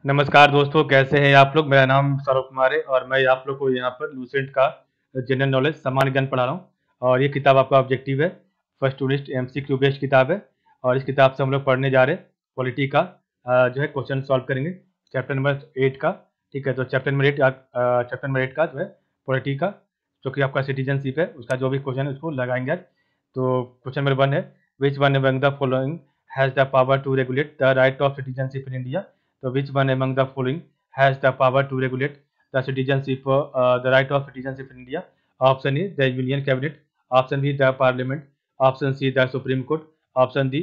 नमस्कार दोस्तों, कैसे हैं आप लोग। मेरा नाम सौरभ कुमार है और मैं आप लोग को यहाँ पर लूसेंट का जनरल नॉलेज सामान्य ज्ञान पढ़ा रहा हूँ। और ये किताब आपका ऑब्जेक्टिव है, फर्स्ट यूनिट एमसीक्यू बेस्ड किताब है। और इस किताब से हम लोग पढ़ने जा रहे हैं पॉलिटी का जो है क्वेश्चन सॉल्व करेंगे, चैप्टर नंबर 8 का। ठीक है, तो चैप्टर नंबर 8 का जो है पॉलिटी का, जो कि आपका सिटीजनशिप है, उसका जो भी क्वेश्चन है उसको लगाएंगे आज। तो क्वेश्चन नंबर 1 है, which one among the following has the power to regulate the right of citizenship in India. So which one among the following has the power to regulate the citizenship, the right of citizenship in India? Option A, the Union Cabinet. Option B, the Parliament. Option C, the Supreme Court. Option D,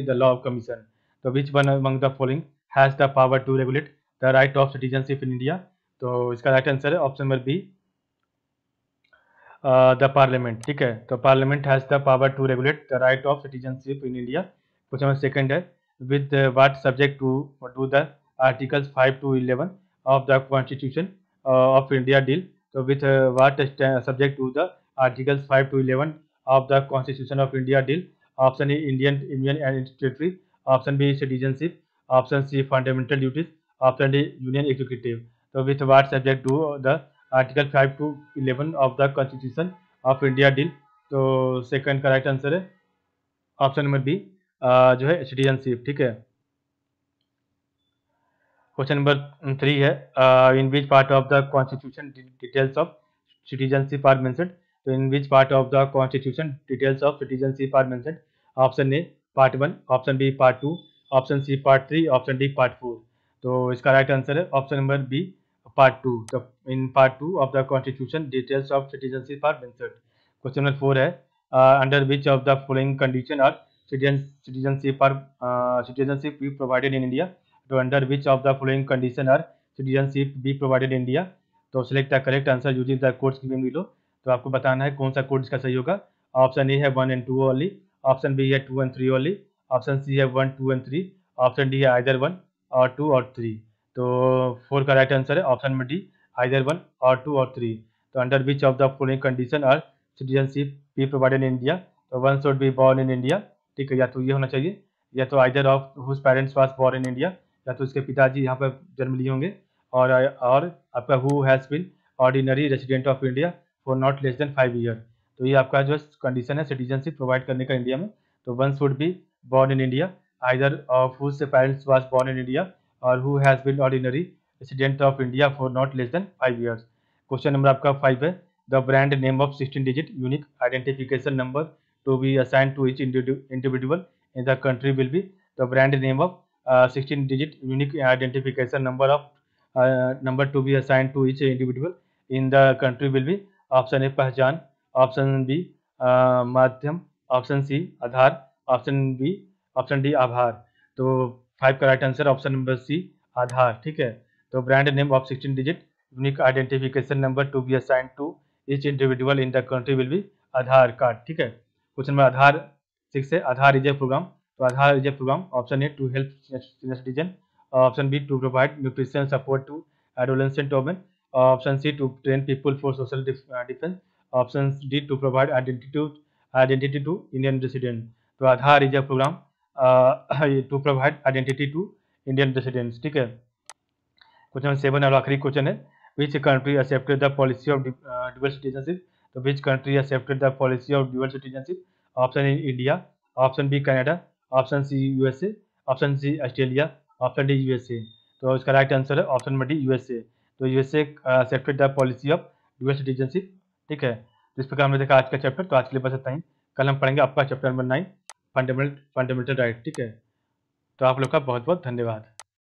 the Law Commission. So which one among the following has the power to regulate the right of citizenship in India? तो इसका right answer है option number B, the parliament. ठीक है, तो parliament has the power to regulate the right of citizenship in India. Question number second है, with what subject to the articles 5 to 11 of the constitution of India deal. So with what subject to the articles 5 to 11 of the constitution of India deal? Option A, Indian Union and Territory. Option B, citizenship. Option C, fundamental duties. Option D, union executive. So with what subject to the article 5 to 11 of the constitution of India deal? तो second का right answer है option number B, जो है citizenship. ठीक है, question number 3 है, in which part of the constitution details of citizenship are mentioned. तो in which part of the constitution details of citizenship are mentioned? Option A part 1, option B part 2, option C part 3, option D part 4। तो इसका right answer है option number B, part 2। तो in part 2 of the constitution details of citizenship are mentioned. Question number 4 है, under which of the following condition are citizenship be provided in India? तो under which of the following condition are citizenship be provided in India? तो select the correct answer using the codes given below। तो आपको बताना है कौन सा code इसका सही होगा। ऑप्शन ए है 1 and 2 ओनली, ऑप्शन बी है 2 and 3 ओनली, ऑप्शन सी है 1, 2 and 3, ऑप्शन डी है आइदर 1 और 2 और 3। तो 4 का राइट आंसर है ऑप्शन नंबर डी, आइदर 1 और 2 और 3। तो under which of the following condition are citizenship be provided in India? तो one should be born in India. ठीक है, या तो ये होना चाहिए, या तो either of whose parents was born in India, या तो इसके पिताजी यहाँ पर जन्म लिए होंगे, और आपका who has been ordinary resident of India for not less than 5 year. तो ये आपका जो कंडीशन है सिटीजनशिप प्रोवाइड करने का इंडिया में। तो one should be born in India, either of whose parents was born in India, और who has been ordinary resident of India for not less than 5 years. Question number आपका 5 है, the brand name of 16 digit unique identification number to be assigned to each individual in the country will be? The brand name of 16-digit unique identification number to be assigned to each individual in the country will be? Option A पहचान, option B माध्यम, option C Aadhaar, option D आभार। तो 5 का right answer option number C, Aadhaar. ठीक है, तो brand name of 16 digit unique identification number to be assigned to each individual in the country will be? Aadhaar card. ठीक है, क्वेश्चन में आधार 6 है, आधार इज ए प्रोग्राम। तो Aadhaar is a programme, option A to help senior citizen, option B to provide nutrition support to adolescent women, option C to train people for social defence, option D to provide identity to Indian resident. तो Aadhaar is a programme to provide identity to Indian residents. ठीक है, question number 7 और आखिरी question है, which country accepted the policy of dual citizenship? तो which country accepted the policy of dual citizenship? Option A India, option B Canada, option C USA, option C Australia, option D USA. तो इसका right answer है option number D, USA. तो USA accepted the policy of dual citizenship. ठीक है, तो इस प्रकार हमने देखा आज का चैप्टर। तो आज के लिए बस इतना ही, कल हम पढ़ेंगे आपका चैप्टर नंबर 9, फंडामेंटल राइट। ठीक है, तो आप लोग का बहुत बहुत धन्यवाद।